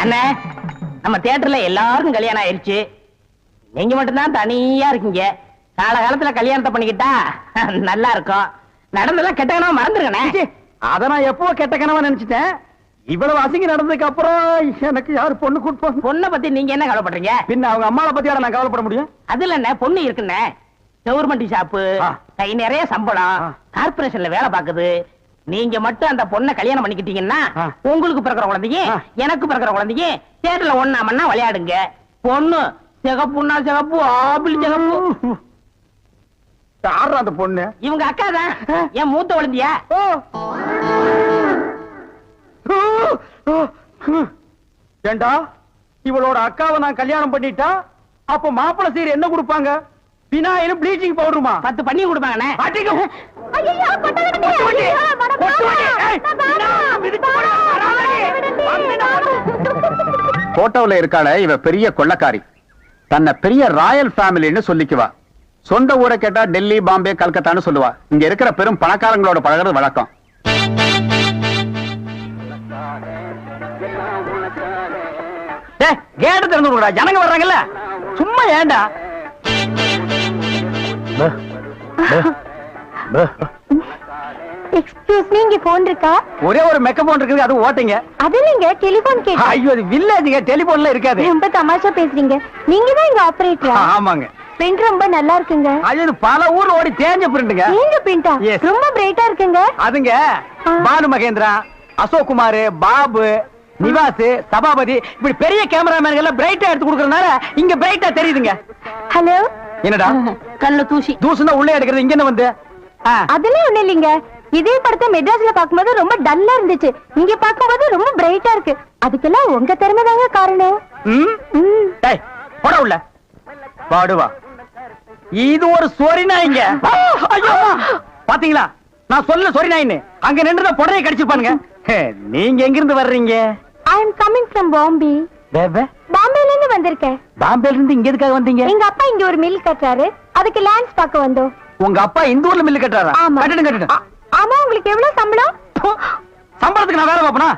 அண்ணே, நம்ம தியேட்டர்ல எல்லாருக்கும் கல்யாணம் ஆயிருச்சு. நீங்க மட்டும்தான் தனியா இருக்கீங்க. காலகாலத்துல கல்யாணத்தை பண்ணிக்கிட்டா நல்லா இருக்கும். நடந்ததெல்லாம் கெட்ட கனவா மறந்துருக்கனே. அத நான் எப்போ கெட்ட கனவா நினைச்சிட்டேன். இவ்வளவு அசிங்க நடந்ததுக்கு அப்புறம் எனக்கு யாரு பொண்ணு கொடுப்போம்? பொண்ணை பத்தி நீங்க என்ன கவலைப்படுறீங்க? பின்ன அவங்க அம்மாவை பத்தியாட நான் கவலைப்பட முடியும்? அதுல என்ன பொண்ணு இருக்குண்ணே. கவர்மெண்ட் ஷாப்பு, கை நிறைய சம்பளம், கார்பரேஷன்ல வேலை பாக்குது. நீங்க மட்டும் அந்த பொண்ணை கல்யாணம் பண்ணிக்கிட்டீங்கன்னா உங்களுக்கு பிறக்கிற குழந்தைங்க எனக்கு பிறக்கிற குழந்தைங்க தியேட்டர்ல ஒண்ணா மண்ணா விளையாடுங்க. பொண்ணு சிகப்புன்னா சிகப்பு, ஆப்பிள் சிகப்பு. யாரு அந்த பொண்ணு? இவங்க அக்கா தான், என் மூத்த குழந்தையா. ஏண்டா இவளோட அக்காவை நான் கல்யாணம் பண்ணிட்டா அப்ப மாப்பிள்ளை சீர் என்ன கொடுப்பாங்க? பினாயிலும் ப்ளீச்சிங் பவுடருமா? 10 பண்ணி கொடுப்பாங்கண்ணே. போட்டோல இருக்காள இவ பெரிய கொள்ளக்காரி. தன்னை பெரிய ராயல் ஃபேமிலின்னு சொல்லிக்குவா. சொந்த ஊரை கேட்டா டெல்லி, பாம்பே, கல்கத்தான்னு சொல்லுவா. இங்க இருக்கிற பெரும் பணக்காரங்களோட பழகிறது வழக்கம். கேட்டு திறந்து விடுடா, ஜனங்க வர்றாங்கல்ல. சும்மா ஏண்டா எக்ஸ்கியூஸ் மீ, இங்க போன் இருக்கா? ஒரே ஒரு மெக்க போன் இருக்குது, அது ஓட்டிங்க. அது நீங்க டெலிபோன் கேட்டா? ஐயோ, அது வில்லேஜ்ங்க, டெலிபோன்ல இருக்காது. ரொம்ப தமாஷா பேசுறீங்க. நீங்க தான் இங்க ஆபரேட்டரா? ஆமாங்க. பிரிண்ட் ரொம்ப நல்லா இருக்குங்க. அது பல ஊர்ல ஓடி தேஞ்ச பிரிண்ட்ங்க. நீங்க பிரிண்டா? ரொம்ப பிரைட்டா இருக்குங்க. அதுங்க பானு மகேந்திரா, அசோக் குமார், பாபு, நிவாஸ், சபாபதி இப்படி பெரிய கேமராமேன்கள் எல்லாம் பிரைட்டா எடுத்து கொடுக்கறதுனால இங்க பிரைட்டா தெரியுதுங்க. ஹலோ, என்னடா கல்ல தூசி தூசுனா உள்ளே எடுக்கிறது, இங்க என்ன வந்து? அதெல்லாம் ஒண்ணு இல்லைங்க. இதே படத்தை மெட்ராஸ்ல பாக்கும்போது ரொம்ப டல்லா இருந்துச்சு, இங்க பாக்கும்போது ரொம்ப பிரைட்டா இருக்கு. அதுக்கெல்லாம் உங்க திறமை தாங்க காரணம். போட உள்ள பாடுவா. இது ஒரு சொரி நாய்ங்க. பாத்தீங்களா, நான் சொல்ல சொரி நாயின்னு. அங்க நின்றுதான் புடனையை கடிச்சிருப்பானுங்க. நீங்க எங்க இருந்து வர்றீங்க? ஐ அம் கமிங் ஃப்ரம் பாம்பே. பாம்பேல இருந்து வந்திருக்கேன். பாம்பேல இருந்து இங்க எதுக்காக வந்தீங்க? எங்க அப்பா இங்க ஒரு மில் கட்டுறாரு, அதுக்கு லேண்ட்ஸ் பார்க்க வந்தோம். உங்க அப்பா இந்த ஊர்ல மில் கட்டுறாரா? கட்டுங்க. ஆமா, உங்களுக்கு எவ்வளவு சம்பளம்? சம்பளத்துக்கு நான் வேலை பார்ப்பனா?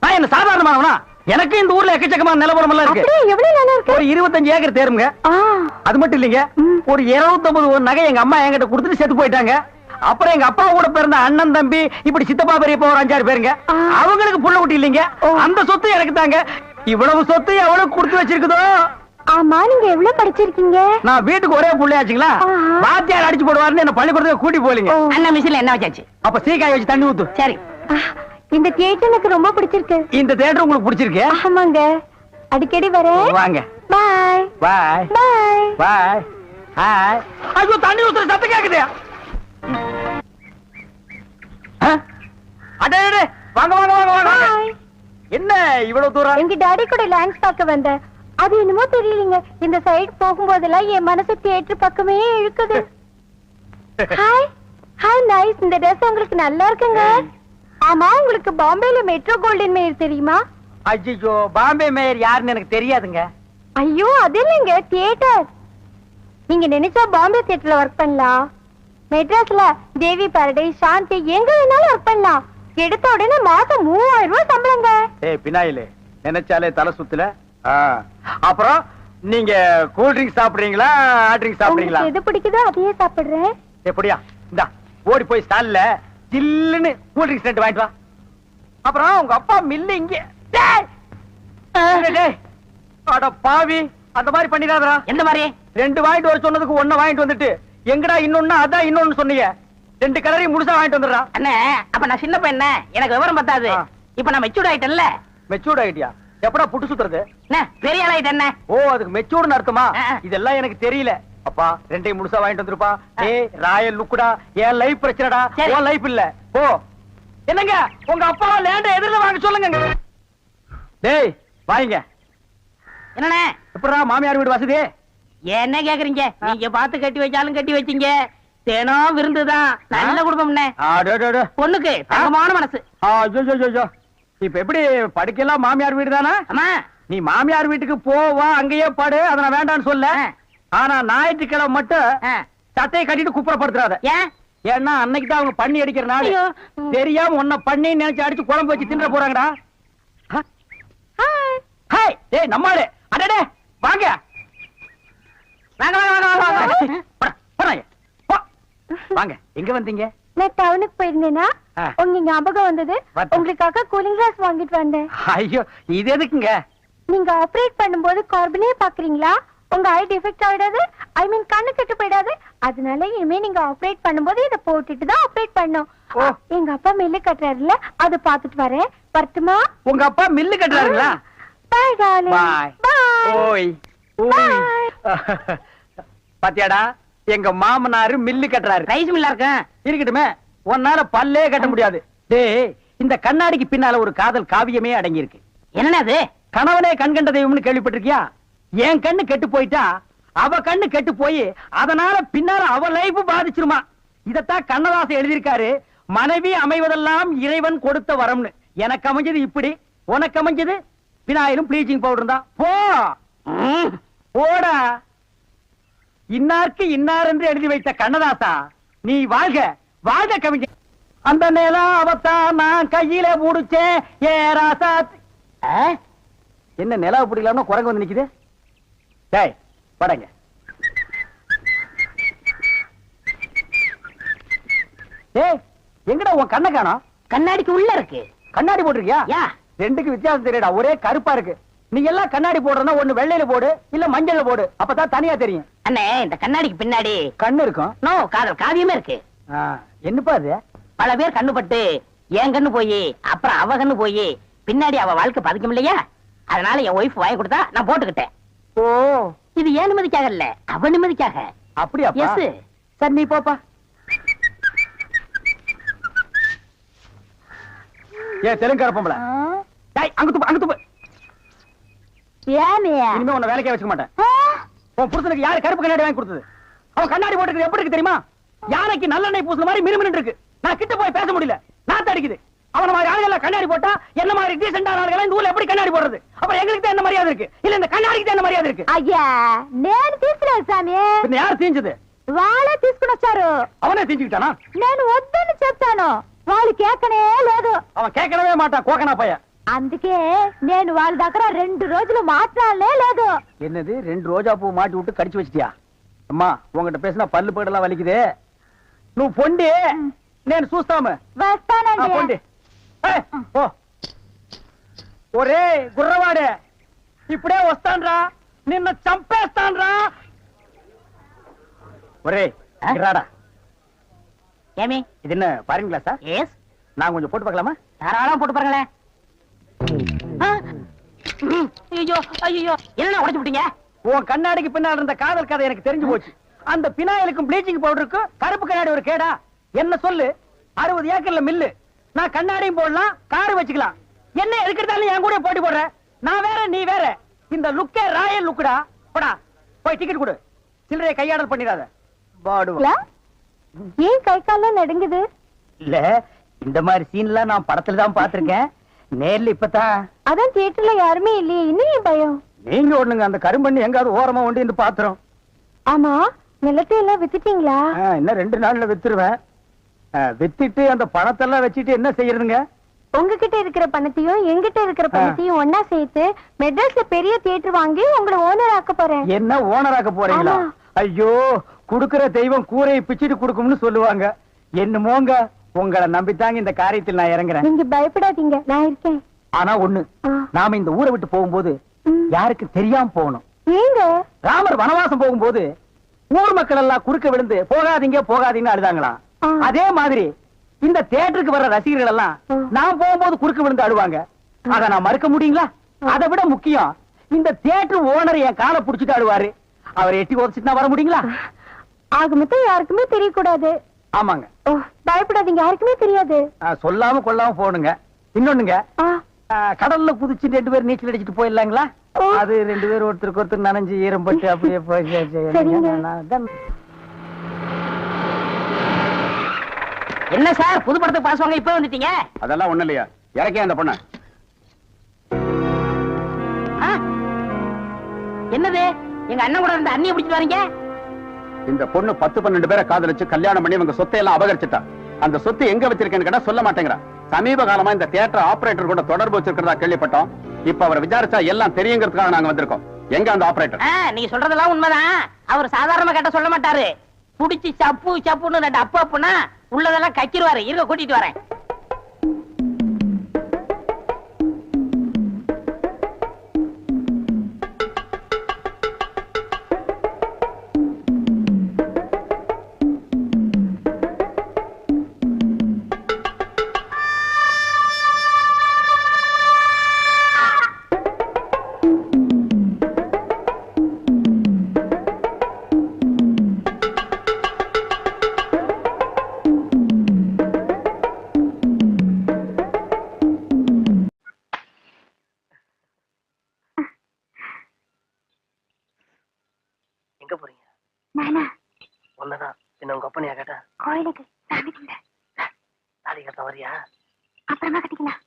நான் என்ன சாதாரணமானவனா? எனக்கு இந்த ஊர்ல எக்கச்சக்கமான நிலவரம் எல்லாம் இருக்கு. எவ்வளவு நிலம் இருக்கு? ஒரு 25 ஏக்கர் தேருங்க. அது மட்டும் இல்லைங்க, ஒரு 250 நகை எங்க அம்மா என்கிட்ட கொடுத்துட்டு செத்து போயிட்டாங்க. அப்புறம் எங்க அப்பா கூட பிறந்த அண்ணன், தம்பி, இப்படி சித்தப்பா, பெரியப்பா ஒரு 5-6 பேருங்க. அவங்களுக்கு புள்ள குட்டி இல்லைங்க. அந்த சொத்து எனக்கு தாங்க. இவ்வளவு சொத்து எவ்வளவு கொடுத்து வச்சிருக்குதோ. ஆமா, நீங்க எவ்வளவு படிச்சிருக்கீங்க? நான் வீட்டுக்கு ஒரே புள்ளையாச்சுங்களா, வாத்தியார் அடிச்சு போடுவாருன்னு என்ன பள்ளிக்கூடத்துக்கு கூட்டி போலீங்க. அண்ணன் மிஷின்ல என்ன வச்சாச்சு? அப்ப சீக்காய் வச்சு தண்ணி ஊத்து. சரி. இந்த தியேட்டர் எனக்கு ரொம்ப பிடிச்சிருக்கு. இந்த தியேட்டர் உங்களுக்கு பிடிச்சிருக்கு? ஆமாங்க, அடிக்கடி வரேன். வாங்க. பாய் பாய் பாய் பாய். ஹாய். ஐயோ, தண்ணி ஊத்துற சத்தம் கேக்குது. அடே, வாங்க வாங்க வாங்க வாங்க. என்ன இவ்வளவு தூரம்? எங்க டாடி கூட லேண்ட்ஸ் பார்க்க வந்தேன். அது என்னமோ தெரியலங்க, இந்த சைடு போகும்போதெல்லாம் என் மனசு தியேட்டர் பக்கமே இழுக்குது. Hi hi, nice. இந்த ட்ரெஸ் உங்களுக்கு நல்லா இருக்குங்க. ஆமா, உங்களுக்கு பாம்பேல மெட்ரோ கோல்டன் மேயர் தெரியுமா? ஐயோ, பாம்பே மேயர் யாருன்னு எனக்கு தெரியாதுங்க. ஐயோ, அது இல்லைங்க, தியேட்டர். நீங்க நினைச்சா பாம்பே தியேட்டர்ல ஒர்க் பண்ணலாம். மெட்ராஸ்ல தேவி பாரடைஸ், சாந்தி, எங்க வேணாலும் ஒர்க் பண்ணலாம். எடுத்த உடனே மாசம் 3000 ரூபாய் சம்பளங்க. பினாயிலே நினைச்சாலே தலை சுத்துல. அப்புறம் நீங்க கூல் ட்ரிங்க் சாப்பிடுறீங்களா, ஹாட் ட்ரிங்க் சாப்பிடுறீங்களா? எது பிடிக்குதோ அதையே சாப்பிடுறேன். எப்படியா? இந்தா ஓடி போய் ஸ்டால்ல ஜில்லுன்னு கூல் ட்ரிங்க்ஸ் 2 வாங்கிட்டு வா. அப்புறம் உங்க அப்பா மில்லு இங்க. அட பாவி, அந்த மாதிரி பண்ணிடாதடா. எந்த மாதிரி? 2 வாங்கிட்டு வர சொன்னதுக்கு 1 வாங்கிட்டு வந்துட்டு எங்கடா இன்னொன்னு அதான் இன்னொன்னு சொன்னீங்க. 2 கலரையும் முழுசா வாங்கிட்டு வந்துடுறா. அண்ணே, அப்ப நான் சின்ன பையன், எனக்கு விவரம் பத்தாது. இப்ப நான் மெச்சூர்ட் ஆயிட்டேன்ல. மெச்சூர்ட் ஆயிட்டியா? எப்படா புட்டு சுத்துறது? பெரிய ஆள் ஆயிட்டேன். ஓ, அதுக்கு மெச்சூர்னு அர்த்தமா? இதெல்லாம் எனக்கு தெரியல. அப்பா 2 முழுசா வாங்கிட்டு வந்துருப்பா. ஏய், ராயல் லுக்குடா. என் லைஃப் பிரச்சனைடா, உன் லைஃப் இல்ல. ஓ, என்னங்க உங்க அப்பா லேண்ட எதிரில வாங்க சொல்லுங்க. டேய் வாங்க. என்னண்ணே? எப்படா மாமியார் வீடு வசதி? என்ன கேக்குறீங்க? நீங்க பார்த்து கட்டி வச்சாலும் கட்டி வச்சீங்க. தினம் விருந்துதான். நல்ல குடும்பம்னே. பொண்ணுக்கு தங்கமான மனசு. இப்ப எப்படி படிக்கலாம்? மாமியார் வீடு தானா? ஆமா. நீ மாமியார் வீட்டுக்கு போவா, அங்கேயே படு, அத நான் வேண்டான்னு சொல்ல. ஆனா ஞாயிற்றுக்கிழமை மட்டும் சட்டையை கட்டிட்டு குப்புறப்படுத்துறாத. ஏன்னா அன்னைக்கு தான் அவங்க பண்ணி அடிக்கிற நாள். தெரியாம உன்னை பண்ணி நினைச்சு அடிச்சு குழம்பு வச்சு தின்ற போறாங்கடா. டேய் நம்மாளே அடடே வாங்க வாங்க வாங்க வாங்க வாங்க வாங்க எங்க வந்தீங்க? நான் டவுனுக்கு போயிருந்தேனா உங்க ஞாபகம் வந்தது. பார்த்தேன். உங்களுக்காக கூலிங் கிளாஸ் வாங்கிட்டு வந்தேன். ஐயோ இது எதுக்குங்க? நீங்க ஆபரேட் பண்ணும்போது கார்பனே பாக்குறீங்களா? உங்க ஐ டிஃபெக்ட் ஆயிடாது, ஐ மீன் கண்ணு கெட்டு போயிடாது. அதனால இனிமே நீங்க ஆபரேட் பண்ணும்போது இத போட்டுட்டு தான் ஆபரேட் பண்ணணும். எங்க அப்பா மில்லு கட்டுறாருல, அது பாத்துட்டு வரேன். வரட்டுமா? உங்க அப்பா மில்லு கட்டுறாருங்களா? Bye darling. பை. ஓய் ஓய். பாத்தியாடா எங்க மாமனாரு மில்லு கட்டுறாரு. ரைஸ் மில்லா இருக்கேன். இருக்கட்டுமே, உன்னால பல்லே கட்ட முடியாது. டேய் இந்த கண்ணாடிக்கு பின்னால ஒரு காதல் காவியமே அடங்கி இருக்கு. என்னன்னா அது? கணவனே கண் கண்ட தெய்வம்னு கேள்விப்பட்டிருக்கியா? என் கண்ணு கெட்டு போயிட்டா அவ கண்ணு கெட்டு போய் அதனால பின்னால அவ லைஃப் பாதிச்சிருமா. இதத்தான் கண்ணதாசன் எழுதியிருக்காரு. மனைவி அமைவதெல்லாம் இறைவன் கொடுத்த வரம்னு. எனக்கு அமைஞ்சது இப்படி, உனக்கு அமைஞ்சது பினாயிலும் ப்ளீச்சிங் பவுடர் தான். போ போடா. இன்னாருக்கு இன்னார் என்று எழுதி வைத்த கண்ணதாசா, நீ வாழ்க வாழ்க கவிஞர். அந்த நேரம் அவத்தான் நான் கையில முடிச்சேன் ஏ ராசா. என்ன நிலவு பிடிக்கலாம்னா குரங்கு வந்து நிக்குது. டேய் படங்க. டேய் எங்கடா உன் கண்ணை காணோம்? கண்ணாடிக்கு உள்ள இருக்கு. கண்ணாடி போட்டிருக்கியா? யா ரெண்டுக்கு வித்தியாசம் தெரியடா. ஒரே கருப்பா இருக்கு. நீ எல்லாம் கண்ணாடி போடுறனா ஒண்ணு வெள்ளையில போடு, இல்ல மஞ்சள்ல போடு. அப்பதான் தனியா தெரியும். அண்ணே இந்த கண்ணாடிக்கு பின்னாடி கண்ணு இருக்கும். நோ காதல் காவியமே இருக்கு. என்னப்பா அது? பல பேர் கண்ணு பட்டு என் கண்ணு போய் அப்புறம் அவ கண்ணு போய் பின்னாடி அவ வாழ்க்கை பதிக்கும் இல்லையா? அதனால என் ஒய்ஃப் வாங்கி கொடுத்தா நான் போட்டுக்கிட்டேன். ஓ இது ஏன் நிம்மதிக்காக இல்ல, அவ நிம்மதிக்காக. அப்படியா? எஸ். சரி நீ போப்பா. ஏ தெலுங்கார பொம்பளை, டேய் அங்க துப்பு, அங்க துப்பு. இனிமே உன்னை வேலைக்கே வச்சுக்க மாட்டேன். உன் புருஷனுக்கு யாரு கருப்பு கண்ணாடி வாங்கி கொடுத்தது? அவன் கண்ணாடி போட்டுக்கிறது எப்படி இருக்கு தெரியுமா? யானைக்கு நல்லெண்ணெய் பூசுன மாதிரி மினுமினு இருக்கு. நான் கிட்ட போய் பேச முடியல, நாத்து அடிக்குது. அவன மாதிரி ஆளுகளை கண்ணாடி போட்டா என்ன மாதிரி டீசென்டான ஆளுகளை இந்த ஊர்ல எப்படி கண்ணாடி போடுறது? அப்புறம் எங்களுக்கு தான் என்ன மரியாதை இருக்கு, இல்ல இந்த கண்ணாடிக்கு தான் என்ன மரியாதை இருக்கு? ஐயா నేను తీసుకురాను సామి. பின்ன யார் தீஞ்சது? వాళ్ళే తీసుకుని వచ్చారు. அவனே தீஞ்சுக்கிட்டானா? నేను వద్దని చెప్తాను, వాళ్ళు కేకనే లేదు. அவன் கேட்கவே மாட்டான், கோக்கனா பையன். అందుకే నేను వాళ్ళ దగ్గర 2 రోజులు మాట్లాడలే లేదు. என்னது 2 ரோஜா பூ மாட்டி விட்டு கடிச்சு வச்சிட்டியா? அம்மா உங்ககிட்ட பேசினா பல்லு போடலாம் வலிக்குது. నువ్వు పొండి నేను చూస్తాము. వస్తానండి. పొండి. ఓ ఒరే గుర్రవాడే, ఇప్పుడే వస్తాన్రా, నిన్న చంపేస్తాన్రా. ఒరే రాడా. ஏமி இது என்ன பாருங்க கிளாஸா? எஸ். நான் கொஞ்சம் போட்டு பார்க்கலாமா? தாராளமா போட்டு பாருங்களேன். ஐயோ ஐயோ என்ன உடைச்சு விட்டீங்க? உன் கண்ணாடிக்கு பின்னால் இருந்த காதல் கதை எனக்கு தெரிஞ்சு போச்சு. அந்த பினாயிலுக்கும் ப்ளீச்சிங் பவுடருக்கும் கருப்பு கண்ணாடி ஒரு கேடா? என்ன சொல்லு, 60 ஏக்கர்ல மில்லு. நான் கண்ணாடியும் போடலாம், காரு வச்சுக்கலாம். என்ன எதுக்கெடுத்தாலும் என் கூட போட்டி போடுற? நான் வேற நீ வேற. இந்த லுக்கே ராயல் லுக்குடா. போடா போய் டிக்கெட் கொடு. சில்லறையை கையாடல் பண்ணிடாத. பாடுவா. ஏன் கை கால்லாம் நடுங்குது? இல்ல இந்த மாதிரி சீன்லாம் நான் படத்துல தான் பாத்திருக்கேன், நேர்ல இப்பதான். அதான் தியேட்டர்ல யாருமே இல்லையே, இன்னும் பயம். நீங்க ஒண்ணுங்க அந்த கரும்பண்ணி எங்காவது ஓரமா ஒண்டி இந்த பாத்திரம். ஆமா நிலத்தை எல்லாம் வித்துட்டீங்களா? இன்னும் 2 நாள்ல வித்துருவேன். வித்துட்டு அந்த பணத்தெல்லாம் வச்சுட்டு என்ன செய்யறதுங்க? உங்ககிட்ட இருக்கிற பணத்தையும் எங்கிட்ட இருக்கிற பணத்தையும் ஒன்னா சேர்த்து மெட்ராஸ்ல பெரிய தியேட்டர் வாங்கி உங்களை ஓனர் ஆக்க போறேன். என்ன ஓனர் ஆக்க போறீங்களா? ஐயோ குடுக்கிற தெய்வம் கூரையை பிச்சுட்டு கொடுக்கும்னு சொல்லுவாங்க. என்னமோங்க உங்களை நம்பித்தாங்க இந்த காரியத்தில் நான் இறங்குறேன். நீங்க பயப்படாதீங்க, நான் இருக்கேன். ஆனா ஒண்ணு, நாம இந்த ஊரை விட்டு போகும்போது யாருக்கு தெரியாம போகணும். ஏங்க? ராமர் வனவாசம் போகும்போது ஊர் மக்கள் எல்லாம் குறுக்க விழுந்து போகாதீங்க போகாதீங்கன்னு அழுதாங்களாம். அதே மாதிரி இந்த தியேட்டருக்கு வர்ற ரசிகர்கள் எல்லாம் நான் போகும்போது குறுக்க விழுந்து அழுவாங்க. அத நான் மறுக்க முடியுங்களா? அதை விட முக்கியம், இந்த தியேட்டர் ஓனர் என் காலை புடிச்சிட்டு அழுவாரு. அவர் எட்டி உதச்சிட்டு வர முடியுங்களா? ஆக மொத்தம் யாருக்குமே தெரியக்கூடாது. ஆமாங்க. பயப்படாதீங்க, யாருக்குமே தெரியாது. சொல்லாம கொள்ளாம போகணுங்க. இன்னொன்னுங்க, கடல்ல குதிச்சு 2 பேர் நீச்சல் அடிச்சுட்டு போயிடலாங்களா? அது 2 பேர் ஒருத்தருக்கு ஒருத்தர் நனைஞ்சு ஈரம் பட்டு அப்படியே போய். என்ன சார் புது படத்துக்கு பாஸ் வாங்க இப்ப வந்துட்டீங்க? அதெல்லாம் ஒண்ணு இல்லையா, இறக்கே அந்த பொண்ண. என்னது எங்க அண்ணன் கூட இருந்த அண்ணியை பிடிச்சிட்டு வரீங்க? இந்த பொண்ணு 10-12 பேரை காதலிச்சு கல்யாணம் பண்ணி உங்க சொத்தை எல்லாம் அபகரிச்சுட்டா. அந்த சொத்து எங்க வச்சிருக்கேன்னு கேட்டா சொல்ல மாட்டேங்கிறா. சமீப காலமா இந்த தியேட்டர் ஆபரேட்டர் கூட தொடர்பு வச்சிருக்கிறதா கேள்விப்பட்டோம். இப்ப அவரை விசாரிச்சா எல்லாம் தெரியுங்கிறதுக்காக நாங்க வந்திருக்கோம். எங்க அந்த ஆபரேட்டர்? நீங்க சொல்றதெல்லாம் உண்மைதான். அவர் சாதாரணமா கேட்ட சொல்ல மாட்டாரு. புடிச்சு சப்பு சப்புன்னு 2 அப்பு அப்புனா உள்ளதெல்லாம் கக்கிடுவாரு. இருக்க கூட்டிட்டு வரேன். எங்க போறீங்க? நானா ஒன்னதான் என்ன உங்க அப்பனையா கேட்டா? கோயிலுக்கு சாமி கும்பிட. தாலி கட்ட வரியா? அப்புறமா கட்டிக்கலாம்.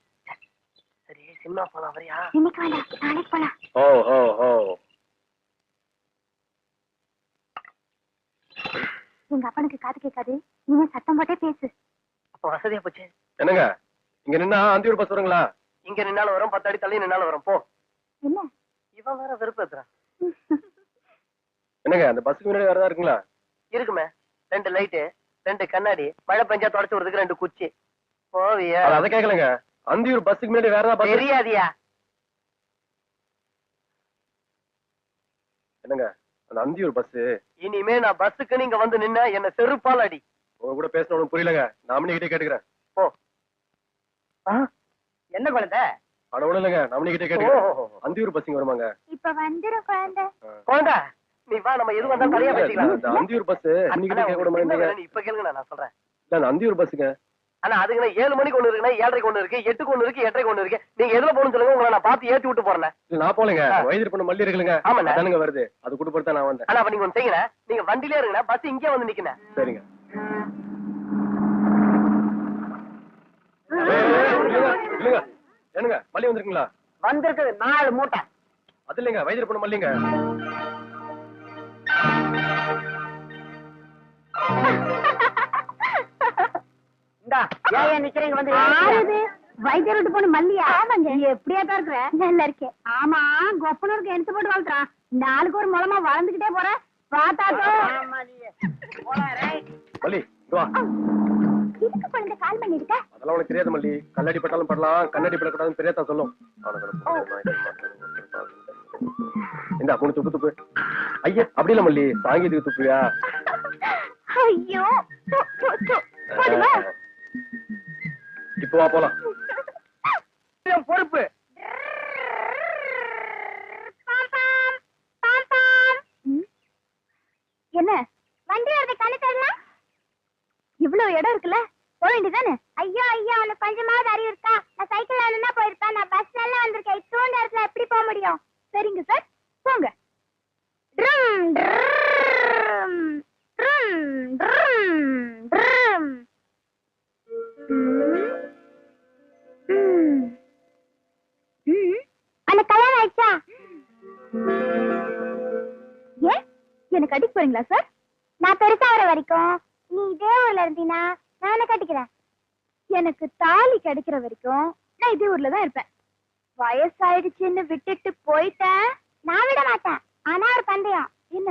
சரி சினிமா போலாம் வரியா? இன்னைக்கு வேண்டாம், நாளைக்கு போலாம். ஓ ஓ ஓ. எங்க அப்பனுக்கு காது கேட்காது, நீங்க சத்தம் போட்டே பேசு. அப்ப வசதியா போச்சு. என்னங்க இங்க நின்னா அந்தியூர் பஸ் வருங்களா? இங்க நின்னாலும் வரும், 10 அடி தள்ளி நின்னாலும் வரும். போ. என்ன இவன் வேற வெறுப்பேத்துறான். என்னங்க அந்த பஸ்க்கு முன்னாடி வேற இருக்குங்களா? இருக்குமே, 2 லைட்டு, 2 கண்ணாடி, மழை பெஞ்சா தொடச்சு விடுறதுக்கு 2 குச்சி. போவியா? அதை கேட்கலங்க. அந்தியூர் பஸ்க்கு முன்னாடி வேற ஏதாவது பஸ் தெரியாதியா? என்னங்க அந்த அந்தியூர் பஸ்? இனிமே நான் பஸ்ஸுக்கு நீங்க வந்து நின்னா என்ன செருப்பால் அடி. உங்க கூட பேசணும் புரியலங்க. நாமனே கிட்டே கேட்டுக்கிறேன். போ. என்ன குழந்தை? அட ஒண்ணு இல்லங்க, நாமனே கிட்டே கேட்டுக்கிறேன். அந்தியூர் பஸ்ஸிங்க வருமாங்க? இப்ப வந்துரும் குழந்தை. குழந்தை நீ வா, நம்ம எது வந்தாலும் தனியா பேசிக்கலாம். அந்த அந்தியூர் பஸ் இன்னைக்கு கேட்க கூட மாட்டீங்க. நீ இப்ப கேளுங்க, நான் சொல்றேன். இல்ல அந்த அந்தியூர் பஸ்ஸுங்க. ஆனா அதுக்கு 7 மணிக்கு ஒண்ணு இருக்குன்னா 7:30க்கு ஒண்ணு இருக்கு, 8க்கு ஒண்ணு இருக்கு, 8:30க்கு ஒண்ணு இருக்கு. நீங்க எதுல போகணும்னு சொல்லுங்க, உங்களை நான் பார்த்து ஏத்தி விட்டு போறேன். இல்ல நான் போலங்க, வயது பண்ண மல்லி இருக்குங்க. ஆமாண்ணே. அதானுங்க வருது, அது கூட்டு போட்டு நான் வந்தேன். ஆனா அப்ப நீங்க ஒண்ணு செய்யுங்க, நீங்க வண்டியிலே இருங்க, பஸ் இங்கே வந்து நிக்கணும். சரிங்க. இல்லங்க என்னங்க மல்லி வந்திருக்கீங்களா? வந்திருக்குது 4 மூட்டை. அது இல்லைங்க, வயது பண்ண மல்லிங்க. இந்தா ஏன் நிக்கிறீங்க? வந்து ஆறுது வைத்தியர் விட்டு போன மல்லியா? ஆமாங்க. எப்படியா தான் இருக்கிற? நல்லா இருக்கேன். ஆமா, கொப்பனூருக்கு எடுத்து போட்டு வளர்த்துறான். நாளுக்கு ஒரு மூலமா வளர்ந்துகிட்டே போற பாத்தாக்கோ. மல்லி இங்க வா. இதுக்கு குழந்தை கால் பண்ணி இருக்க? அதெல்லாம் உனக்கு தெரியாது மல்லி. கண்ணாடி பட்டாலும் படலாம், கண்ணாடி படக்கூடாதுன்னு பெரியதா சொல்லும். இந்த 3 துப்பு துப்பு. ஐயா அப்படி இல்ல மல்லி, சாங்கீதுக்கு துப்புயா? ஐயோ போதுமா? இப்போ வா போலாம். பொறுப்பு. என்ன வண்டி வரது கண்ணு தரலாம்? இவ்வளவு இடம் இருக்குல்ல, போக வேண்டியதானே? ஐயோ ஐயோ, உனக்கு கொஞ்சமாவது அறிவு இருக்கா? நான் சைக்கிள் வேணும்னா போயிருப்பேன், நான் பஸ் எல்லாம் வந்திருக்கேன். இத்தோண்ட இடத்துல எப்படி போக முடியும்? சரிங்க சார், போங்க. Drum drum drum drum drum. அந்த கல்யாணம் ஆயிடுச்சா? ஏன் எனக்கு கட்டிக்க போறீங்களா சார்? நான் பெருசா வர வரைக்கும் நீ இதே ஊர்ல இருந்தீனா நானே கட்டிக்கிறேன். எனக்கு தாலி கிடைக்கிற வரைக்கும் நான் இதே ஊர்ல தான் இருப்பேன். வயசாயிடுச்சுன்னு விட்டுட்டு போயிட்டேன், நான் விட மாட்டேன். ஆனா ஒரு பந்தயம். என்ன?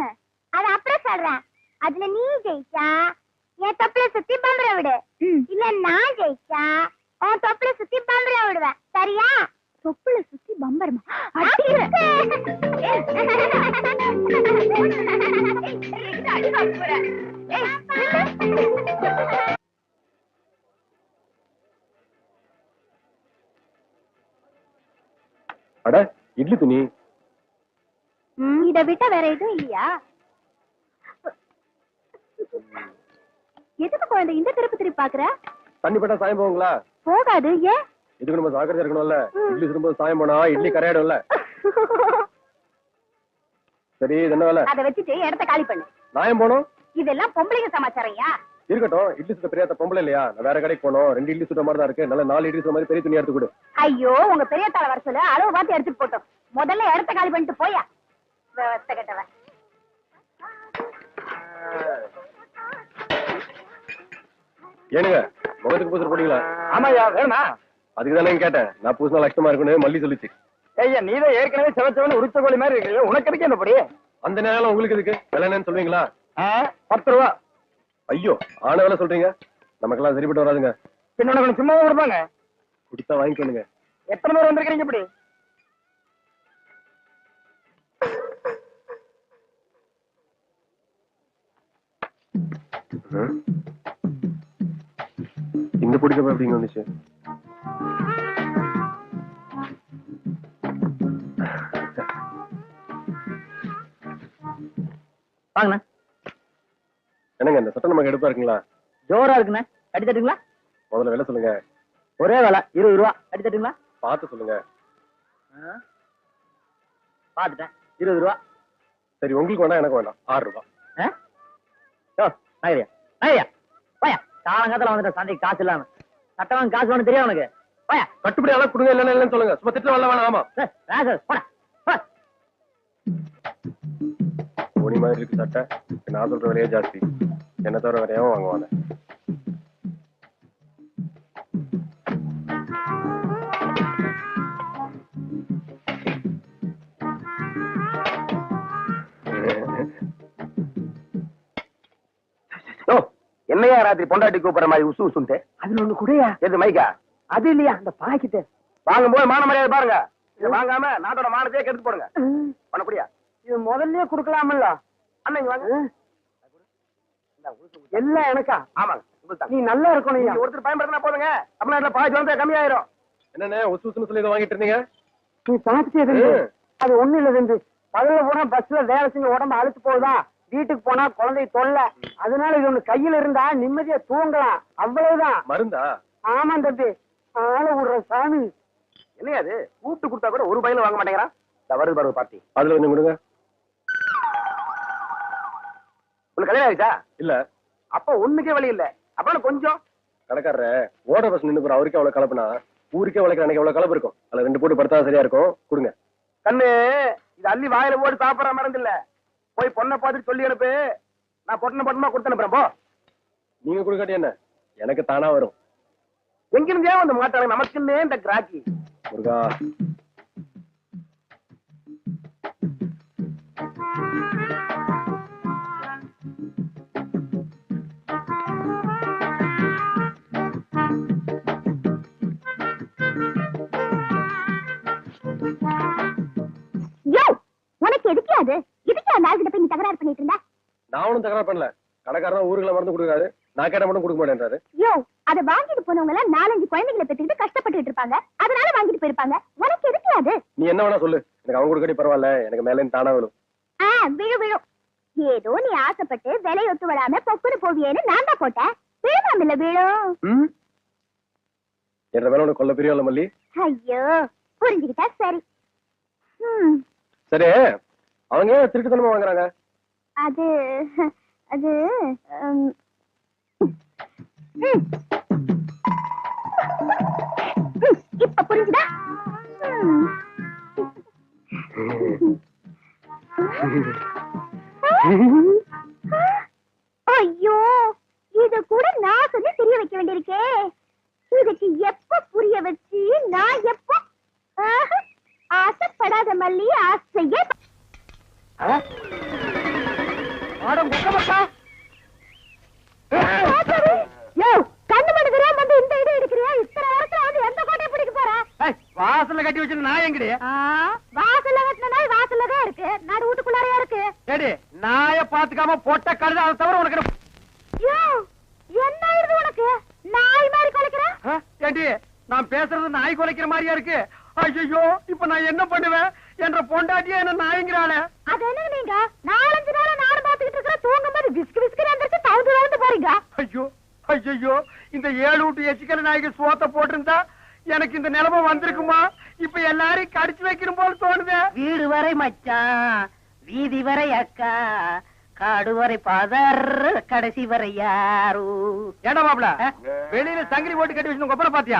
அது அப்புறம் சொல்றேன். அதுல நீ ஜெயிச்சா என் தொப்புல சுத்தி பம்பர விடு, இல்ல நான் ஜெயிச்சா உன் தொப்புல சுத்தி பம்பர விடுவேன். சரியா? தொப்புல சுத்தி பம்பரமா? அட இட்லி துணி. இத விட்ட வேற எதுவும் இல்லையா? எதுக்கு குழந்தை இந்த திருப்பி திருப்பி பாக்குற? தண்ணி பட்டா சாயம் போகுங்களா? போகாது. ஏன்? இதுக்கு நம்ம ஜாக்கிரதையா இருக்கணும்ல. இட்லி சுடும்போது சாயம் போனா இட்லி கரையாடும்ல. சரி இது என்ன வேலை? அத வச்சுட்டு இடத்த காலி பண்ணு. நாயம் போனோம். இதெல்லாம் பொம்பளைங்க சமாச்சாரம்யா. இருக்கட்டும், இட்லி சுட்ட பெரியாத்த பொம்பளை இல்லையா? நான் வேற கடைக்கு போனோம், 2 இட்லி சுட்ட மாதிரி தான் இருக்கு. நல்ல 4 இட்லி சுட்ட மாதிரி பெரிய துணி எடுத்து கொடு. ஐயோ, உங்க பெரிய தாள வர சொல்லு, அளவு பார்த்து எடுத்துட்டு போட்டோம். முதல்ல இடத்த காலி பண்ணிட்டு போயா. விவஸ்தை கட்டவன். ஏனுங்க முகத்துக்கு பூசல் போட்டீங்களா? ஆமாயா வேணா. அதுக்கு தானே கேட்டேன். நான் பூசினா லட்சணமா இருக்குன்னு மல்லி சொல்லிச்சு. ஐயா நீதான் ஏற்கனவே செவச்சவன உரிச்ச கோழி மாதிரி இருக்கு. உனக்கு இருக்கு என்னப்படி? அந்த நேரம் உங்களுக்கு எதுக்கு? விலை என்னன்னு சொல்லுவீங்களா? 10 ரூபா. ஐயோ ஆன வேலை சொல்றீங்க. நமக்கெல்லாம் சரிப்பட்டு வராதுங்க. பின்ன உனக்கு சும்மாவும் கொடுப்பாங்க. குடித்தா வாங்கிக்கணுங்க. எத்தனை பேர் வந்திருக்கீங்க இப்படி? இந்த பிடிக்க எப்படிங்க வந்துச்சு? வாங்கண்ணா. என்னங்க இந்த சட்டம் நமக்கு எடுப்பா இருக்குங்களா? ஜோரா இருக்குண்ணா. கட்டி தட்டுங்களா? முதல்ல விலை சொல்லுங்க. ஒரே வேலை 20 ரூபா. கட்டி தட்டுங்களா? பார்த்து சொல்லுங்க. பாத்துட்டேன். 20 ரூபா. சரி உங்களுக்கு வேண்டாம் எனக்கு வேண்டாம். 6 ரூபாய். நகரியா நகரியா வாயா. காலங்காலத்துல வந்துட்ட சந்தைக்கு காசு இல்லாம. சட்டம் காசு வேணும் தெரியும் உனக்கு. வாயா. கட்டுப்படி அளவு கொடுங்க. இல்லைன்னு சொல்லுங்க. சும்மா திட்டு வரல வேணாம். ஆமா போடா. ஓனி மாதிரி இருக்கு சட்டை. நான் சொல்ற விலையே ஜாஸ்தி. என்ன தவிர வேறையாவும் வாங்குவாங்க. என்னையா ராத்திரி பொண்டாட்டி கூப்பிடுற மாதிரி உசு உசுன்ட்டு? அதுல ஒண்ணு கூடயா? எது மைக்கா? அது இல்லையா அந்த பாக்கிட்டு வாங்கும் போது மான மரியாதை பாருங்க. இதை வாங்காம நாட்டோட மானத்தையே கெடுத்து போடுங்க. பண்ணப்படியா? இது முதல்லயே குடுக்கலாமல்ல. அண்ணன் வாங்க. எல்லாம் எனக்கா? ஆமாங்க. நீ நல்லா இருக்கணும். ஒருத்தர் பயன்படுத்தினா போதுங்க. தமிழ்நாட்டுல பாதி வந்து கம்மியாயிரும். என்னண்ணே உசு உசுன்னு சொல்லி இதை வாங்கிட்டு இருந்தீங்க? நீ பாத்துட்டே அது ஒண்ணு இல்ல தம்பி. பகல்ல போனா பஸ்ல வேலை செஞ்சு உடம்பு அழுத்து போகுதா, வீட்டுக்கு போனா குழந்தை தொல்லை. அதனால இது ஒண்ணு கையில இருந்தா நிம்மதியா தூங்கலாம். அவ்வளவுதான். மருந்தா? ஆமா தம்பி. ஆள விடுற சாமி. என்னையா அது? கூப்பிட்டு கொடுத்தா கூட ஒரு பையில வாங்க மாட்டேங்கிறான். வருது பருவ பார்ட்டி. அதுல கொஞ்சம் கொடுங்க. உனக்கு கல்யாணம் ஆயிடுச்சா? இல்ல. அப்ப ஒண்ணுக்கே வழி இல்ல. அப்புறம் கொஞ்சம் கடைக்காரர ஓட பஸ் நின்று போற அவருக்கே அவ்வளவு கலப்புனா ஊருக்கே உழைக்கிற அன்னைக்கு எவ்வளவு கலப்பு இருக்கும். அதுல 2 போட்டு படுத்தா சரியா இருக்கும். கொடுங்க. கண்ணு இது அள்ளி வாயில போட்டு சாப்பிடற மருந்து இல்ல. போய் பொண்ணை பார்த்துட்டு சொல்லி அனுப்பு. நான் பொண்ணை பட்டமா கொடுத்து அனுப்புறேன். போ. நீங்க கொடுக்காட்டி என்ன எனக்கு தானா வரும். எங்கிருந்தே வந்து மாட்டாங்க. நமக்குன்னே இந்த கிராக்கி. முருகா உனக்கு எதுக்கு அது? இதுக்கு அந்த ஆள்கிட்ட போய் நீ தகராறு பண்ணிட்டு இருந்த? நான் ஒண்ணும் தகராறு பண்ணல. கடைக்காரன் ஊருக்குள்ள மருந்து கொடுக்காரு. நான் கேட்ட மட்டும் கொடுக்க மாட்டேன்றாரு. யோ அத வாங்கிட்டு போனவங்க எல்லாம் 4-5 குழந்தைகளை பெற்றுக்கிட்டு கஷ்டப்பட்டு இருப்பாங்க. அதனால வாங்கிட்டு போயிருப்பாங்க. உனக்கு எதுக்கு அது? நீ என்ன வேணா சொல்லு. எனக்கு அவங்க கொடுக்காட்டி பரவாயில்ல. எனக்கு மேல தானா விழும். விழு விழும். ஏதோ நீ ஆசைப்பட்டு விலை ஒத்து வராம பொக்குன்னு போவியேன்னு நான் தான் போட்டேன். விழுவாம இல்ல விழும். என்ற மேல உனக்கு கொல்ல பிரியம் இல்ல மல்லி. ஐயோ புரிஞ்சுக்கிட்டா சரி. சரி அவங்க திருட்டுத்தனமா வாங்குறாங்க. அது அது இப்ப புரிஞ்சுதா? ஐயோ இத கூட நான் சொல்லி தெரிய வைக்க வேண்டியிருக்கே. இதுக்கு எப்ப புரிய வச்சு நான் எப்ப ஆசைப்படாத மல்லி ஆசையே. கண்ணு மணி தெரியாம வந்து இந்த இடம் எடுக்கிறியா? இத்தனை நேரத்துல வந்து எந்த கோட்டையை பிடிக்க போற? வாசல்ல கட்டி வச்சு நான் எங்கடி? வாசல்ல கட்டின நாய் வாசல்ல தான் இருக்கு. நடு வீட்டுக்குள்ளாரையா இருக்கு. ஏடி நாய பாத்துக்காம போட்ட கழுத. அதை தவிர உனக்கு என்ன ஆயிடுது உனக்கு? நாய் மாதிரி குலைக்கிற? ஏடி நான் பேசுறது நாய் குலைக்கிற மாதிரியா இருக்கு? ஐயோ இப்ப நான் என்ன பண்ணுவேன்? என்ற பொண்டாட்டியா என்ன நாய்ங்கிறாளே. அது என்ன நீங்க 4-5 நாளா நானும் பாத்துக்கிட்டு இருக்கிற. தூங்கும் போது விஸ்கு விஸ்கு வந்துட்டு தவுந்து போறீங்க. ஐயோ ஐயோ இந்த 7 வீட்டு எச்சிக்கல நாய்க்கு சோத்த போட்டிருந்தா எனக்கு இந்த நிலைமை வந்திருக்குமா? இப்ப எல்லாரையும் கடிச்சு வைக்கணும் போல தோணுது. வீடு வரை மச்சான், வீதி வரை அக்கா, காடு வரை பாதர், கடைசி வரை யாரு. ஏடா மாப்ள வெளியில சங்கிலி போட்டு கட்டி வச்சு கொப்பரை பாத்தியா?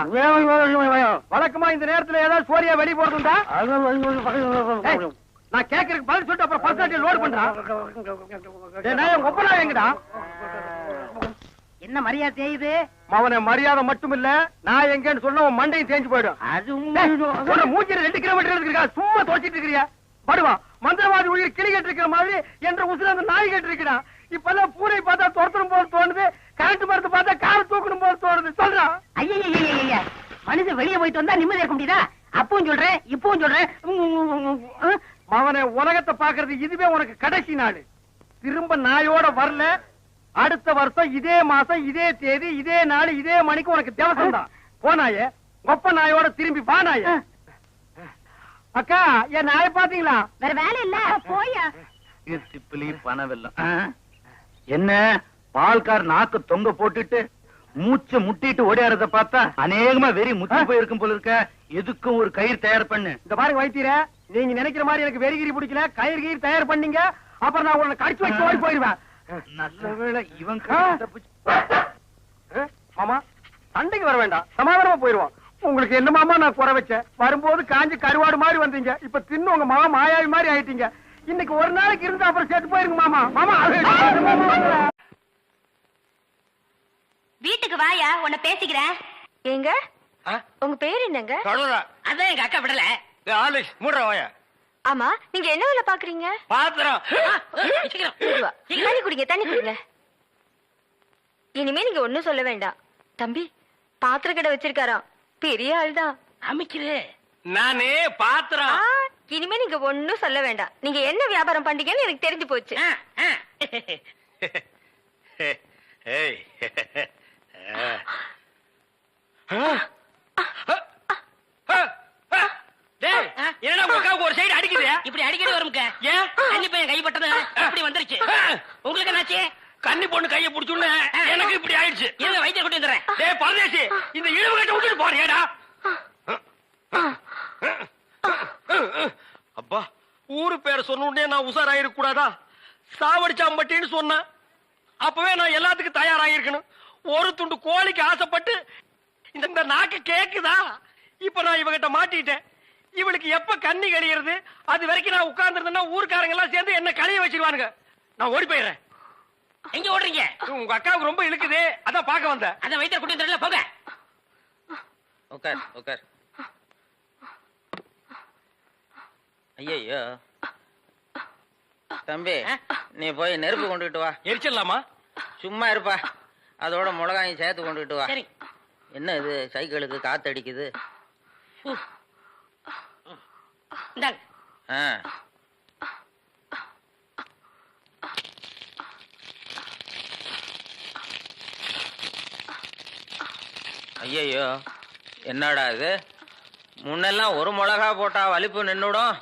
வழக்கமா இந்த நேரத்துல ஏதாவது சோரியா வெளிய போறதுண்டா? நான் கேக்குறதுக்கு பதில் சொல்லிட்டு அப்புறம் பர்சனாலிட்டி லோட் பண்றான். கொப்பரா எங்கடா? என்ன மரியாதை செய்யுது? அவனை மரியாதை மட்டும் இல்ல, நான் எங்கன்னு சொன்ன உன் மண்டையும் தேஞ்சு போயிடும். அது மூஞ்சில 2 கிலோமீட்டர் இருக்கா, சும்மா தோச்சிட்டு இருக்கிறியா? படுவா, மந்திரவாதி உயிர் கிளி கட்டு இருக்கிற மாதிரி என்ற உசுர அந்த நாய் கட்டு இருக்கிறான். இப்பெல்லாம் பூனை பார்த்தா துரத்தணும் போது தோணுது, கரண்ட் மரத்தை பார்த்தா கார தூக்கணும் போது தோணுது. சொல்றான். ஐயா மனுஷன் வெளியே போயிட்டு வந்தா நிம்மதி இருக்க முடியுதா? அப்பவும் சொல்றேன் இப்பவும் சொல்றேன். அவனை உலகத்தை பாக்குறது இதுவே உனக்கு கடைசி நாள். திரும்ப நாயோட வரல, அடுத்த வருஷம் இதே மாசம் இதே தேதி இதே நாள் இதே மணிக்கு உனக்கு தேவசம் தான். போனாயே ஒப்ப நாயோட திரும்பி வானாய. அக்கா, என் நாயை பாத்தீங்களா? வேற வேலை இல்ல, போயா. திப்பிலி பணவெல்லாம் என்ன பால்கார் நாக்கு தொங்க போட்டுட்டு மூச்ச முட்டிட்டு ஓடியாரத பார்த்தா அநேகமா வெறி முத்தி போயிருக்கும் போல இருக்க. எதுக்கும் ஒரு கயிறு தயார் பண்ணு. இந்த பாருங்க வைத்தியர, நீங்க நினைக்கிற மாதிரி எனக்கு வெறிகிரி பிடிக்கல. கயிறு கயிறு தயார் பண்ணீங்க, அப்புறம் நான் உன்னை கடிச்சு வச்சு ஓடி போயிருவேன். நல்ல வேளை இவன் மாமா, சண்டைக்கு வர வேண்டாம், சமாதானமா போயிருவோம். உங்களுக்கு என்ன மாமா நான் குறை வச்சேன்? வரும்போது காஞ்சி கருவாடு மாதிரி வந்தீங்க, இப்ப தின்னு உங்க மாமா மாயாவி மாதிரி ஆயிட்டீங்க. இன்னைக்கு ஒரு நாளைக்கு இருந்தா அப்புறம் சேர்த்து போயிருங்க மாமா. மாமா வீட்டுக்கு வாயா, உன்னை பேசிக்கிறேன். எங்க உங்க பேர் என்னங்க? அதான் எங்க அக்கா விடல. ஆமா, நீங்க என்ன வேலை பாக்குறீங்க? பாத்திரம் தண்ணி குடிங்க, தண்ணி குடிங்க. இனிமே நீங்க ஒண்ணும் சொல்ல வேண்டாம். தம்பி பாத்திர கடை வச்சிருக்காராம், பெரிய ஆள்தான். அமைக்கிறே நானே பாத்திரம். இனிமே நீங்க ஒண்ணும் சொல்ல வேண்டாம். நீங்க என்ன வியாபாரம் பண்றீங்கன்னு எனக்கு தெரிஞ்சு போச்சு. என்னடா உங்க அக்காவுக்கு ஒரு சைடு அடிக்குது? இப்படி அடிக்கடி வரும்ங்க. ஏன் கன்னி பையன் கைப்பட்டது இப்படி வந்துருச்சு. உங்களுக்கு என்னாச்சு? கன்னி பொண்ணு கைய புடிச்சுன்னு எனக்கு இப்படி ஆயிடுச்சு. இருங்க, வைத்தியர் கூட்டி வந்துடுறேன். டேய் பரதேசி, இந்த இழுவு கட்ட விட்டுட்டு போறியேடா. அப்பா, ஊரு பேரை சொன்ன உடனே நான் உசாராயிருக்க கூடாதா? சாவடிச்சாம்பட்டின்னு சொன்னேன், அப்பவே நான் எல்லாத்துக்கும் தயாராகிருக்கணும். ஒரு துண்டு கோழிக்கு ஆசைப்பட்டு இந்த நாக்கு கேக்குதா? இப்ப நான் இவகிட்ட மாட்டிட்டேன். இவளுக்கு எப்ப கண்ணி கழிகிறது அது வரைக்கும் நான் உட்கார்ந்துருந்தேன்னா ஊருக்காரங்க எல்லாம் சேர்ந்து என்ன கழிய வச்சிருவானுங்க. நான் ஓடி போயிடுறேன். எங்க ஓடுறீங்க? உங்க அக்காவுக்கு ரொம்ப இழுக்குது, அதான் பாக்க வந்தேன். அதான் வைத்தியர் கூட்டி வந்துடுறேன், போங்க. உட்கார் உட்கார். ஐயோ தம்பி, நீ போய் நெருப்பு கொண்டுகிட்டு வா. எரிச்சிடலாமா? சும்மா இருப்பா, அதோட மிளகாயும் சேர்த்து கொண்டுகிட்டு வா. சரி. என்ன இது சைக்கிளுக்கு காத்து அடிக்குது? இந்தாங்க. ஐயோ என்னடா இது? முன்னெல்லாம் ஒரு மிளகா போட்டா வலிப்பு நின்னுடும்,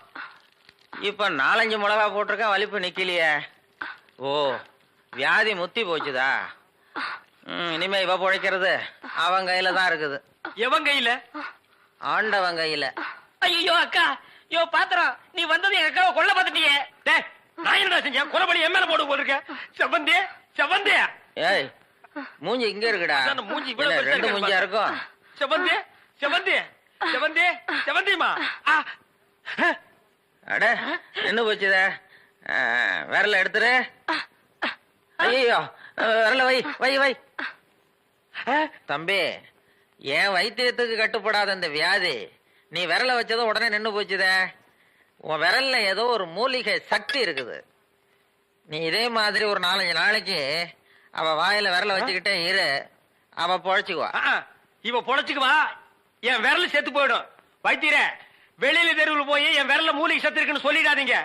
இப்ப 4-5 மிளகா போட்டிருக்கா வலிப்பு நிக்கலையே. ஓ, வியாதி முத்தி போச்சுதா? இனிமே இவ பொழைக்கிறது அவன் கையில தான் இருக்குது. எவன் கையில? ஆண்டவன் கையில. ஐயோ அக்கா, யோ பாத்திரம், நீ வந்தது எங்க அக்காவை கொல்ல பார்த்துட்டியே. டேய், நான் என்னடா செஞ்சேன்? கொலைபடி என் மேல போட்டு போட்டிருக்கேன். செவந்தே செவந்தே. ஏய், மூஞ்சி இங்க இருக்குடா. அதான் மூஞ்சி இவ்வளவு என்ன, பெருசா 2 மூஞ்சியா இருக்கும்? செவந்தே செவந்தே செவந்தே செவந்திமா. அட, நின்னு போச்சுத. விரல எடுத்துரு. ஐயோ, விரல வை வை வை. தம்பி, என் வைத்தியத்துக்கு கட்டுப்படாத இந்த வியாதி நீ விரல வச்சதும் உடனே நின்னு போச்சுத. உன் விரல்ல ஏதோ ஒரு மூலிகை சக்தி இருக்குது. நீ இதே மாதிரி ஒரு 4-5 நாளைக்கு அவ வாயில விரல வச்சுக்கிட்டே இரு, அவ பொழைச்சுக்குவா. இவ பொழைச்சுக்குவா, என் விரல் செத்து போயிடும். வைத்தியரே, வெளியில தெருவில் போய் என் விரல்ல மூலிகை சத்து இருக்குன்னு சொல்லிடாதீங்க.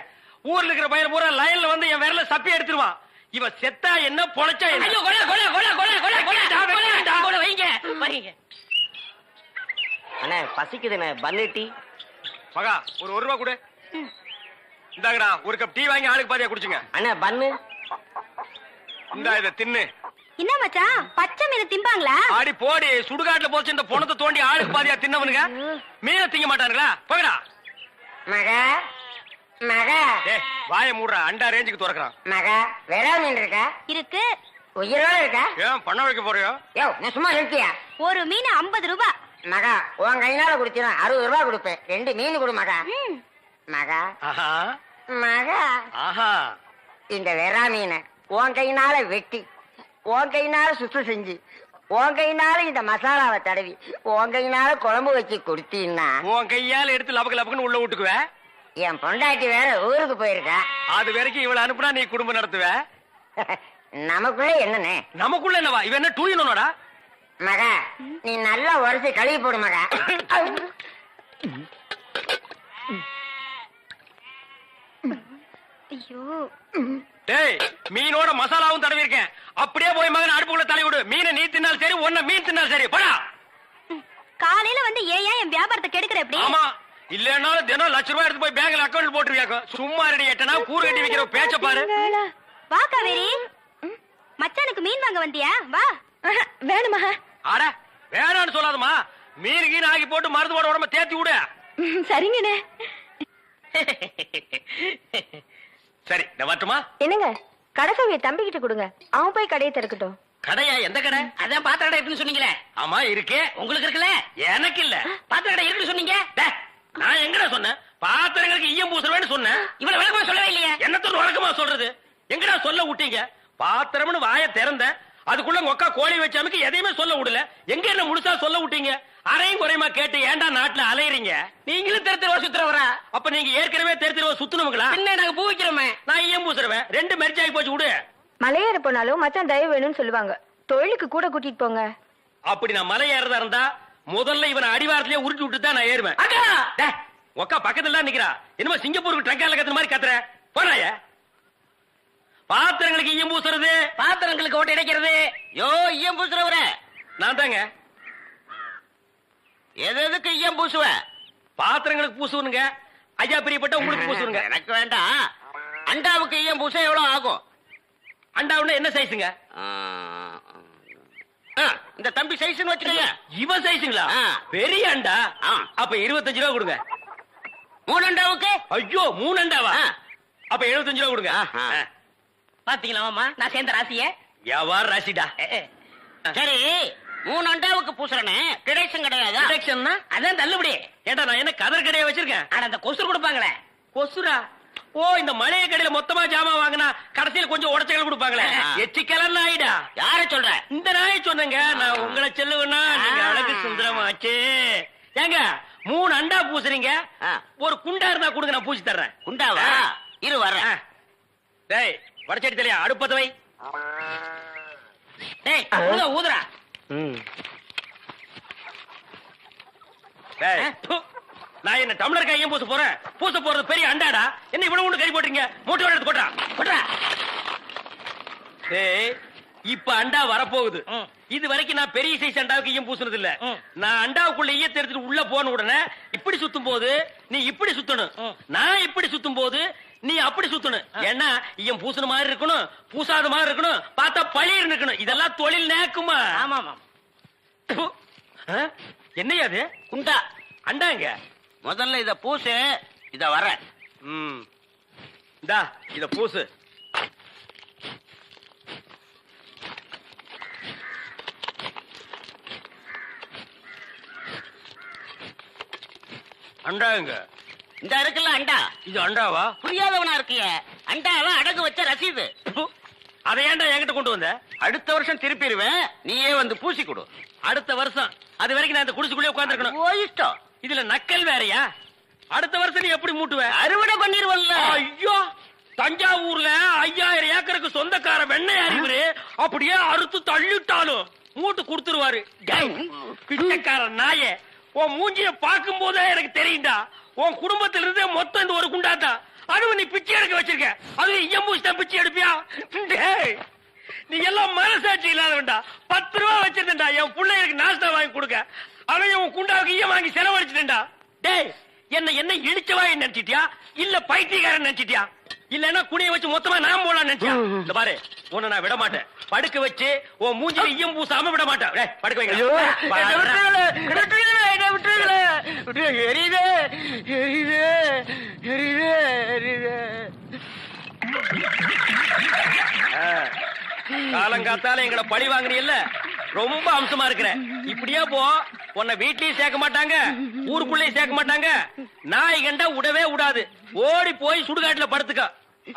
ஊர்ல இருக்கிற பையன் பூரா லைன்ல வந்து என் விரல சப்பி எடுத்துருவான். இவ செத்தா என்ன, பொழைச்சா என்ன? ஐயோ, கொலை கொலை கொலை கொலை கொலை கொலை கொலை வைங்க வைங்க. அண்ணே பசிக்குதுண்ணே, பன்னு டீ. மகா, ஒரு 1 ரூபா கொடு. இந்தாங்கடா, ஒரு கப் டீ வாங்கி ஆளுக்கு பாதியா குடிச்சுங்க. அண்ணே பன்னு. இந்தா இத தின்னு. என்ன மச்சான், பச்சை மீன் திம்பாங்களா? ஆடி போடி, சுடுகாட்டுல போச்சு இந்த பொணத்தை தோண்டி ஆளுக்கு பாதியா தின்னவனுங்க. மீனை திங்க மாட்டானுங்களா? போகடா. மகா மகா. ஏய், வாயை மூடுறா, அண்டா ரேஞ்சுக்கு துறக்குறான். மகா, வெறா மீன் இருக்கா? இருக்கு. உயிரோட இருக்கா? ஏன் பண்ண வைக்க போறியோ? யோ, நான் சும்மா நிறுத்தியா? ஒரு மீன் 50 ரூபாய். மகா, உன் கையினால குடிச்சினா 60 ரூபாய் கொடுப்பேன். 2 மீன் கொடு மகா. மகா ஆஹா மகா, ஆஹா. இந்த வெறா மீனை உன் கையினால வெட்டி உன் கையினால சுத்தம் செஞ்சு உன் கையினால இந்த மசாலாவை தடவி உன் கையினால குழம்பு வச்சு கொடுத்தீங்கன்னா உன் கையால எடுத்து லபக்கு லபக்குன்னு உள்ள விட்டுக்குவ. என் பொண்டாட்டி வேற ஊருக்கு போயிருக்கா. அது வரைக்கும் இவள அனுப்புனா நீ குடும்பம் நடத்துவ. நமக்குள்ள என்னன்னு நமக்குள்ள என்னவா? இவ என்ன டூயினோடா? மகா நீ நல்லா உரைச்சு கழுவி போடு மகா. ஐயோ டேய் மீனோட மசாலாவும் தடவி இருக்கேன். அப்படியே போய் மகன் அடுப்புக்குள்ள தலை விடு. மீனை நீ தின்னாலும் சரி, ஒன்ன மீன் தின்னாலும் சரி. போடா. காலையில வந்து ஏன் என் வியாபாரத்தை கெடுக்கிற எப்படி? ஆமா, இல்லன்னாலும் தினம் லட்ச ரூபாய் எடுத்து போய் பேங்க்ல அக்கவுண்ட் போட்டுருவியாக்க. சும்மா ரெடி எட்டனா கூறு கட்டி வைக்கிற பேச்ச பாரு. வா காவேரி, மச்சானுக்கு மீன் வாங்க வந்தியா? வா. வேணுமா? அட வேணான்னு சொல்லாதமா. மீன் கீன் ஆகி போட்டு மருந்து போட உடம்ப தேத்தி விடு. சரிங்கண்ணே. சரி நான் வரட்டுமா? என்னங்க, கடைசாவிய தம்பிக்கிட்ட கொடுங்க, அவன் போய் கடையை திறக்கட்டும். கடையா? எந்த கடை? அதான் பாத்திர கடை இருக்குன்னு சொன்னீங்களே. ஆமா இருக்கே. உங்களுக்கு இருக்குல்ல? எனக்கு இல்ல. பாத்திர கடை இருக்குன்னு சொன்னீங்க. டேய், நான் எங்கடா சொன்னேன்? பாத்திரங்களுக்கு ஈயம் பூசுறவேன்னு சொன்னேன். இவ்வளவு விளக்கமா சொல்லவே இல்லையே. என்னத்தோட வழக்கமா சொல்றது? எங்கடா சொல்ல விட்டீங்க? பாத்திரம்னு வாய திறந்த அதுக்குள்ள உங்க அக்கா கோழி வச்சாமக்கு எதையுமே சொல்ல விடல. எங்க என்ன முழுசா சொல்ல விட்டீங்க? அரையும் குறையுமா கேட்டு ஏன்டா நாட்டுல அலையறீங்க? நீங்களும் தெரு தெருவா சுத்துறவரா? அப்ப நீங்க ஏற்கனவே தெரு தெருவா சுத்துனவங்களா? என்ன நாங்க பூ வைக்கிறோமே. நான் ஈயம் பூசுறவன். ரெண்டு மெர்ஜ் ஆகி போச்சு விடு. மலையேற போனாலும் மச்சான் தயவு வேணும்னு சொல்லுவாங்க. தொழிலுக்கு கூட கூட்டிட்டு போங்க. அப்படி நான் மலை ஏறதா இருந்தா முதல்ல இவனை அடிவாரத்திலேயே உருட்டி விட்டு தான் நான் ஏறுவேன். அக்கா டேய், உக்கா பக்கத்துல தான் நிக்கிறா. என்னமோ சிங்கப்பூருக்கு ட்ரங்கால கத்துற மாதிரி கத்துற. போறாய. பாத்திரங்களுக்கு ஈயம் பூசுறது, பாத்திரங்களுக்கு ஓட்டை அடைக்கிறது. யோ ஈயம் பூசுறவர, நான் தாங்க. எதுக்கு ஈயம் பூசுவ? பாத்திரங்களுக்கு பூசுவனுங்க. ஐயா பிரியப்பட்ட உங்களுக்கு பூசுவனுங்க. எனக்கு வேண்டாம். அண்டாவுக்கு ஈயம் பூச எவ்வளவு ஆகும்? அண்டாவுன்னா என்ன சைஸுங்க? இந்த தம்பி சைஸ்னு வச்சுக்கோங்க. இவன் சைஸுங்களா? பெரிய அண்டா. அப்ப 25 ரூபா கொடுங்க. 3 அண்டாவுக்கு? ஐயோ 3 அண்டாவா? அப்ப 75 ரூபா கொடுங்க. பாத்தீங்களா மாமா, நான் சேர்ந்த ராசிய. வியாபார ராசிடா. சரி, 3 அண்டாவுக்கு பூசுறனே டிடக்ஷன் கிடையாதா? டிடக்ஷன்னா அதான் தள்ளுபடி. ஏண்டா நான் என்ன கதர் கடையை வச்சிருக்கேன்? ஆனா அந்த கொசுறு கொடுப்பாங்களே. கொசுரா? ஓ, இந்த மளிகை கடையில மொத்தமா ஜாமான் வாங்கினா கடைசியில கொஞ்சம் உடச்சல் கொடுப்பாங்களே. எச்சிக்கலன்னு ஆயிடா. யார சொல்ற? இந்த நாயை சொன்னங்க. நான் உங்களை செல்லுவேன்னா நீங்க அழகு சுந்தரமாச்சு. ஏங்க 3 அண்டா பூசுறீங்க, ஒரு குண்டா இருந்தா கொடுங்க, நான் பூசி தர்றேன். குண்டாவா? இரு வர்றேன். டேய் வடச்சடி தலையா, அடுப்பத வை. டேய் ஊதுறா. டேய், ப்பு. நான் என்ன டம்ளர் கையும் பூச போறேன்? பூச போறது பெரிய அண்டாடா. என்ன இவ்வளவு ஒண்ணு கறி போட்டீங்க? மூட்டை எடுத்து போட்டா போட்டா. டேய், இப்ப அண்டா வரப்போகுது. இது வரைக்கும் நான் பெரிய சைஸ் அண்டாவுக்கு ஈயம் பூசுனது இல்ல. நான் அண்டாவுக்குள்ள ஈயத்தை எடுத்துட்டு உள்ள போன உடனே இப்படி சுத்தும் போது நீ இப்படி சுத்தணும். நான் இப்படி சுத்தும் போது நீ அப்படி சுத்தணும். ஏன்னா ஈயம் பூசுன மாதிரி இருக்கணும், பூசாத மாதிரி இருக்கணும், பார்த்தா பழிர் இருக்கணும். இதெல்லாம் தொழில் நேக்குமா? ஆமா ஆமா. என்னையா அது? குண்டா அண்டாங்க. முதல்ல இத பூசு. இத வர்றேன். இந்தா இத பூசு. அண்டாங்க. இந்த இருக்குல்ல அண்டா, இது அண்டாவா? புரியாதவனா இருக்கிய. அண்டாவா அடகு வச்ச ரசீது. அதை ஏன்டா என்கிட்ட கொண்டு வந்த? அடுத்த வருஷம் திருப்பிடுவேன், நீயே வந்து பூசி கொடு. அடுத்த வருஷம்? அது வரைக்கும் நான் இந்த குடிசுக்குள்ளே உட்கார்ந்திருக்கணும். ஓ இஷ்டம். இதுல நக்கல் வேறயா? அடுத்த வருஷம் நீ எப்படி மூட்டுவ? அறுவடை பண்ணிருவல்ல. ஐயோ, தஞ்சாவூர்ல 5000 ஏக்கருக்கு சொந்தக்கார வெண்ணெய் அறிவுரு அப்படியே அறுத்து தள்ளிட்டாலும் மூட்டு கொடுத்துருவாரு. பிச்சைக்கார நாயே, உன் மூஞ்சிய பார்க்கும் போதே எனக்கு தெரியும்டா, உன் குடும்பத்தில இருந்தே மொத்தம் இந்த ஒரு குண்டாத்தா. அதுவும் நீ பிச்சை எடுக்க வச்சிருக்க. அதுவும் இயம்பூசி பிச்சை எடுப்பியா? நீ எல்லாம் மனசாட்சி இல்லாதவன்டா. 10 ரூபா வச்சிருந்தா என் பிள்ளைகளுக்கு நாஸ்தா வாங்கி கொடுக்க. அவன் உன் குண்டாவுக்கு ஈயம் வாங்கி செலவழிச்சுட்டா. டேய், என்ன இழிச்சவா நினைச்சிட்டியா இல்ல பைத்தியக்காரன் நினைச்சிட்டியா? இல்லன்னா குனிய வச்சு மொத்தமா நான் போலாம் நினைச்சியா? இந்த பாரு, உன்னை நான் விட மாட்டேன். படுக்க வச்சு உன் மூஞ்சில ஈயம் பூசாம விட மாட்டேன். டேய், படுக்க வைங்க. காலங்காத்தால எங்களை பழி வாங்குறீல்ல, ரொம்ப அம்சமா இருக்கிற. இப்படியே போ, உன்னை வீட்லயும் சேர்க்க மாட்டாங்க, ஊருக்குள்ளேயும் சேர்க்க மாட்டாங்க. நாய் கண்டா விடவே விடாது. ஓடி போய் சுடுகாட்டுல படுத்துக்க.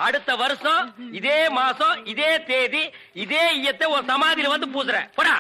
அடுத்த வருஷம் இதே மாசம் இதே தேதி இதே ஈயத்தை ஒரு சமாதியில வந்து பூசுறேன். போடா.